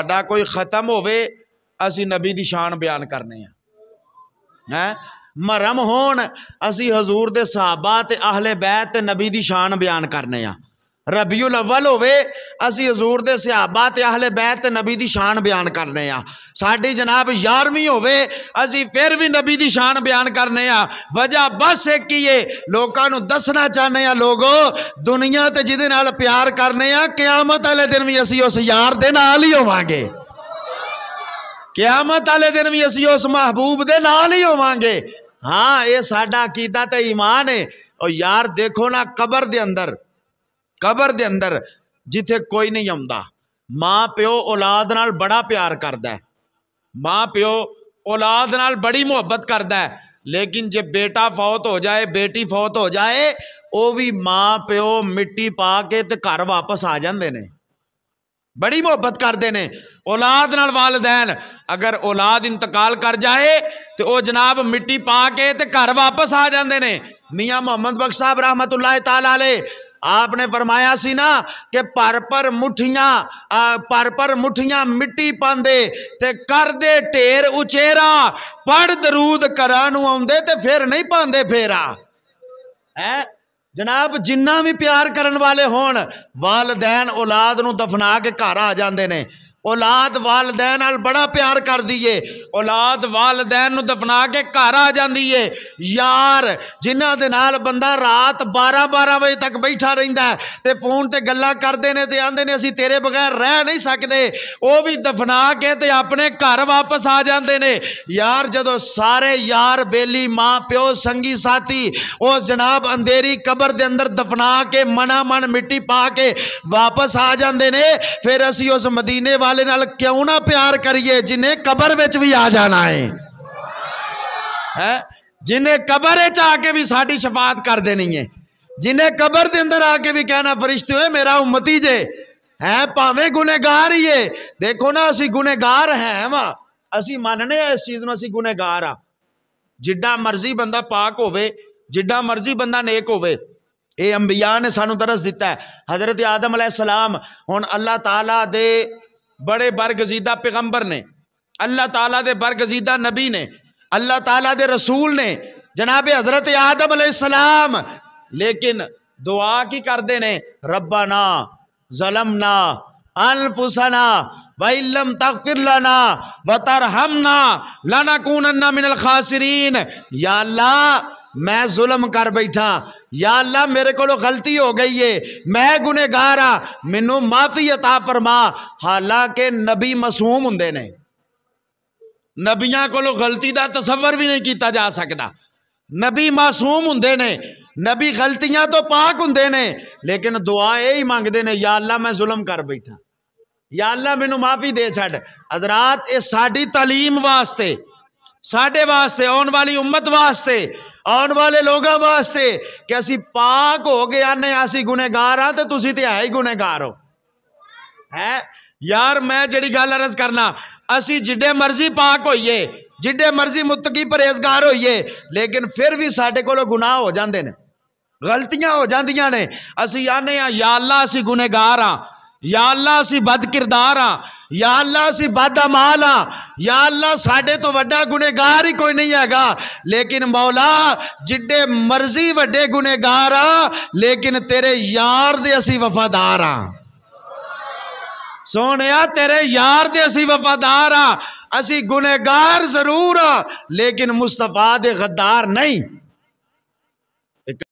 ساڈا کوئی ختم ہوئے اسی نبی دی شان بیان کرنے ہیں، مرم ہون اسی حضور دے صحابہ تے اہل بیت تے نبی دی شان بیان کرنے ہیں، ربیع الاول ہوئے اسی حضور دے صحابہ تے اہل بیت تے نبی دی شان بیان کرنے ہیں، ساڈی جناب 11ویں ہوئے اسی پھر بھی نبی دی شان بیان کرنے ہیں۔ وجہ بس ایک ہی ہے، لوکاں نو دسنا چاہنے ہیں لوگو دنیا تے جدے نال پیار کرنے ہیں قیامت والے دن بھی اسی اس یار دے نال ہی ہوواں گے، قیامت والے دن بھی اسی اس محبوب دے نال ہی ہوواں گے۔ ہاں یہ ساڈا عقیدہ تے ایمان ہے۔ اور یار دیکھو نا قبر دے اندر جتھے کوئی نہیں آمدا، ماں پیو اولاد نال بڑا پیار کردا ہے، ماں پیو اولاد نال بڑی محبت کردا ہے، لیکن جے بیٹا فوت ہو جائے بیٹی فوت ہو جائے او بھی ماں پیو مٹی پا کے تے گھر واپس آ جاندے نے، بڑی محبت کردے نے اولاد نال۔ والدین اگر اولاد انتقال کر جائے تو او جناب مٹی پا کے تے گھر واپس آ جاندے نے۔ میاں محمد بخش صاحب رحمت اللہ تعالی علیہ آپ نے فرمایا سی نا کہ پر مٹھیاں مٹی پاندے تے کر دے ٹھیر اچیرا، پڑھ درود کرانو آندے تے پھر نہیں پاندے پھیرا۔ جناب جنہ بھی پیار کرن والے ہون والدین اولاد نو دفنا کے گھر آ جاندے نے، اولاد والدین نال بڑا پیار کر دیئے، اولاد والدین نو دفنا کے گھر آ جاندی ہے۔ یار جنہ دے نال بندہ رات 12 بجے تک بیٹھا رہندا ہے تے فون تے گلاں کردے نے تے آندے نے اسی تیرے بغیر رہ نہیں سکدے، او بھی دفنا کے تے اپنے گھر واپس آ جاندے نے۔ یار جدو سارے یار بیلی ماں پیو سنگی ساتھی او جناب اندھیری قبر دے اندر دفنا کے منا من مٹی پا کے واپس آ جاندے نے، پھر اسی اس مدینے والے نال کیوں نہ پیار کریے جنہیں قبر وچ بھی آ جانا ہے، جنہیں قبر وچ آ کے بھی ساڈی شفاعت کر دینی ہے، جنہیں قبر دے اندر آ کے بھی کہنا فرشتے ہوئے میرا امتی جے ہے پاویں گنہگار ہی ہے۔ دیکھو نا اسی گنہگار ہیں، اسی ماننے اس چیز نو اسی گنہگار ہاں، جڈا مرضی بندہ پاک ہوئے جڈا مرضی بندہ نیک ہوئے، اے انبیاء نے سانو درس دیتا ہے۔ حضرت آدم علیہ السلام ہن اللہ تعالیٰ دے بڑے برگزیدہ پیغمبر نے، اللہ تعالیٰ دے برگزیدہ نبی نے، اللہ تعالیٰ دے رسول نے جناب حضرت آدم علیہ السلام، لیکن دعا کی کردے نے ربنا ظلمنا انفسنا وَإِن لَّمْ تَغْفِرْ لَنَا وَتَرْحَمْنَا لَنَكُونَنَّ مِنَ الْخَاسِرِينَ۔ یا اللہ میں ظلم کر بیٹھا، یا اللہ میرے کو غلطی ہو گئی ہے، میں گنہگار ہاں، مینوں معافی عطا فرما۔ حالانکہ نبی معصوم ہوندے نے، نبیاں کو غلطی دا تصور بھی نہیں کیتا جا سکتا، نبی معصوم ہوندے نے، نبی غلطیاں تو پاک ہوندے نے، لیکن دعا یہی مانگدے نے یا اللہ میں ظلم کر بیٹھا، یا اللہ مینوں معافی دے چھڈ۔ حضرات یہ ساڈی تعلیم واسطے، ساڈے واسطے، آن والی امت واسطے، آن والے لوگاں واسطے کہ اسی پاک ہو گیا نے اسی گنہگار ہاں تے تسی تے ہے ہی گنہگار ہو۔ یار میں جڑی گل عرض کرنا، اسی جڈے مرضی پاک ہوئیے، جڈے مرضی متقی پرہیزگار ہوئیے، لیکن پھر بھی ساڈے کولوں گناہ ہو جاندے نے، غلطیاں ہو جاندیاں نے، اسی آنے ہاں یا اللہ اسی گنہگار ہاں، یا اللہ اسی بد کردار ہاں، یا اللہ اسی بد اعمال ہاں، یا اللہ ساڈے تو وڈا گنہگار ہی کوئی نہیں ہے گا، لیکن مولا جڈے مرضی وڈے گنہگار ہاں لیکن تیرے یار دے اسی وفادار ہاں، سونیا تیرے یار دے اسی وفادار ہاں، اسی گنہگار ضرور ہاں لیکن مصطفیٰ دے غدار نہیں۔